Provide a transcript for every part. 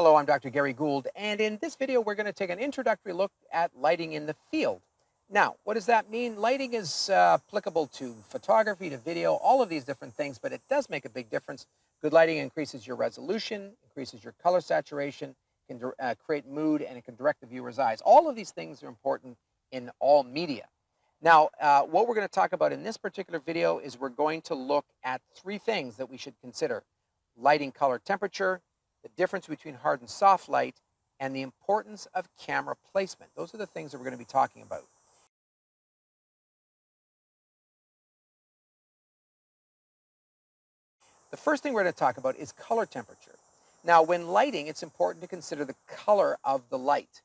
Hello, I'm Dr. Gary Gould, and in this video we're going to take an introductory look at lighting in the field. Now, what does that mean? Lighting is applicable to photography, to video, all of these different things, but it does make a big difference. Good lighting increases your resolution, increases your color saturation, can create mood, and it can direct the viewer's eyes. All of these things are important in all media. Now, what we're going to talk about in this particular video is we're going to look at three things that we should consider: lighting color temperature, the difference between hard and soft light, and the importance of camera placement. Those are the things that we're going to be talking about. The first thing we're going to talk about is color temperature. Now, when lighting, it's important to consider the color of the light.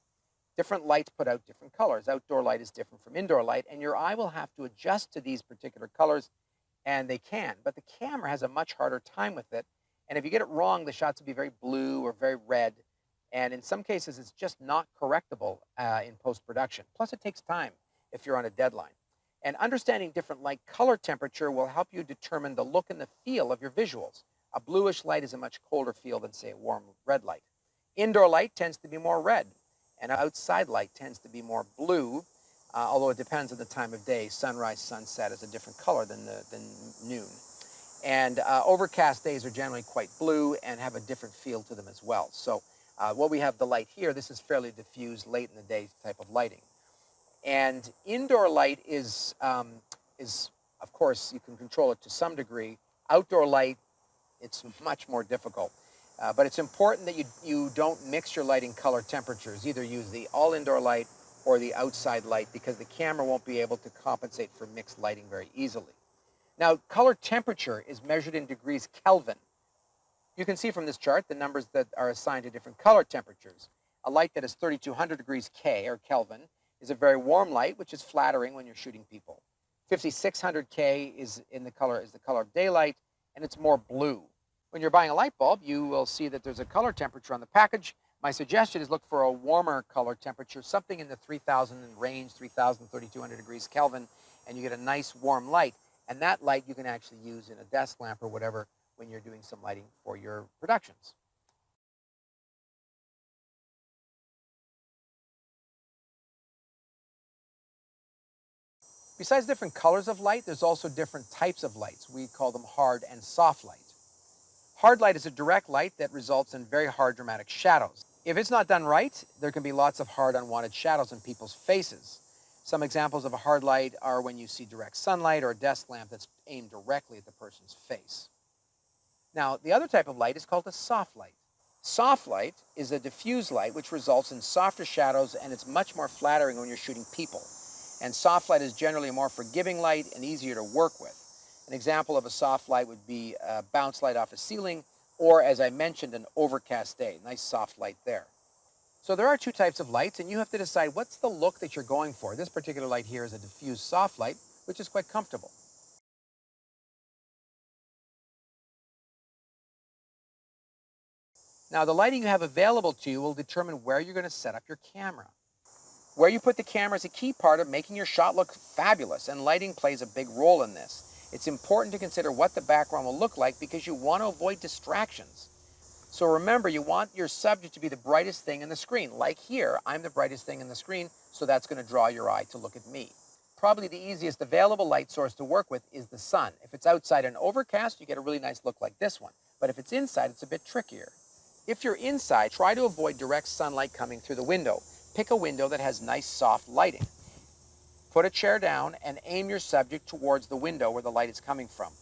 Different lights put out different colors. Outdoor light is different from indoor light, and your eye will have to adjust to these particular colors, and they can. But the camera has a much harder time with it. And if you get it wrong, the shots will be very blue or very red. And in some cases, it's just not correctable in post-production. Plus, it takes time if you're on a deadline. And understanding different light color temperature will help you determine the look and the feel of your visuals. A bluish light is a much colder feel than, say, a warm red light. Indoor light tends to be more red, and outside light tends to be more blue, although it depends on the time of day. Sunrise, sunset is a different color than noon. And overcast days are generally quite blue and have a different feel to them as well. So what we have the light here, this is fairly diffused, late in the day type of lighting. And indoor light is of course, you can control it to some degree. Outdoor light, it's much more difficult. But it's important that you don't mix your lighting color temperatures. Either use the all indoor light or the outside light, because the camera won't be able to compensate for mixed lighting very easily. Now, color temperature is measured in degrees Kelvin. You can see from this chart the numbers that are assigned to different color temperatures. A light that is 3200 degrees K, or Kelvin, is a very warm light, which is flattering when you're shooting people. 5600 K is the color of daylight, and it's more blue. When you're buying a light bulb, you will see that there's a color temperature on the package. My suggestion is look for a warmer color temperature, something in the 3000 range, 3000, 3200 degrees Kelvin, and you get a nice warm light. And that light you can actually use in a desk lamp or whatever when you're doing some lighting for your productions. Besides different colors of light, there's also different types of lights. We call them hard and soft light. Hard light is a direct light that results in very hard dramatic shadows. If it's not done right, there can be lots of hard unwanted shadows in people's faces. Some examples of a hard light are when you see direct sunlight or a desk lamp that's aimed directly at the person's face. Now, the other type of light is called a soft light. Soft light is a diffuse light which results in softer shadows, and it's much more flattering when you're shooting people. And soft light is generally a more forgiving light and easier to work with. An example of a soft light would be a bounce light off a ceiling, or, as I mentioned, an overcast day. Nice soft light there. So there are two types of lights, and you have to decide what's the look that you're going for. This particular light here is a diffuse soft light, which is quite comfortable. Now, the lighting you have available to you will determine where you're going to set up your camera. Where you put the camera is a key part of making your shot look fabulous, and lighting plays a big role in this. It's important to consider what the background will look like because you want to avoid distractions. So remember, you want your subject to be the brightest thing in the screen. Like here, I'm the brightest thing in the screen, so that's going to draw your eye to look at me. Probably the easiest available light source to work with is the sun. If it's outside and overcast, you get a really nice look like this one. But if it's inside, it's a bit trickier. If you're inside, try to avoid direct sunlight coming through the window. Pick a window that has nice soft lighting. Put a chair down and aim your subject towards the window where the light is coming from.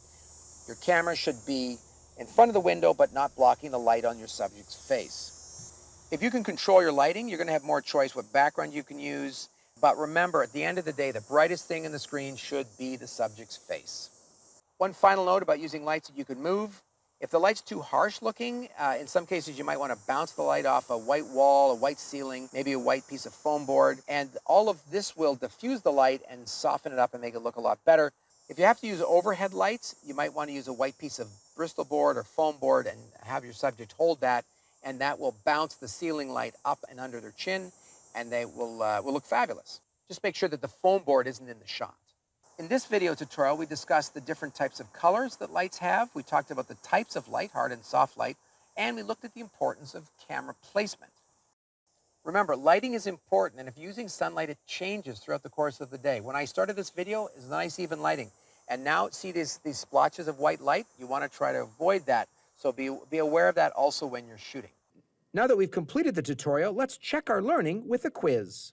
Your camera should be in front of the window but not blocking the light on your subject's face. If you can control your lighting, you're going to have more choice what background you can use. But remember, at the end of the day, the brightest thing in the screen should be the subject's face. One final note about using lights that you can move. If the light's too harsh looking, in some cases you might want to bounce the light off a white wall, a white ceiling, maybe a white piece of foam board, and all of this will diffuse the light and soften it up and make it look a lot better. If you have to use overhead lights, you might want to use a white piece of Bristol board or foam board and have your subject hold that, and that will bounce the ceiling light up and under their chin, and they will look fabulous. Just make sure that the foam board isn't in the shot. In this video tutorial, we discussed the different types of colors that lights have. We talked about the types of light, hard and soft light, and we looked at the importance of camera placement. Remember, lighting is important, and if using sunlight, it changes throughout the course of the day. When I started this video, it's nice even lighting. And now, see these splotches of white light? You want to try to avoid that. So be aware of that also when you're shooting. Now that we've completed the tutorial, let's check our learning with a quiz.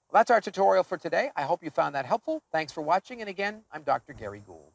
Well, that's our tutorial for today. I hope you found that helpful. Thanks for watching, and again, I'm Dr. Gary Gould.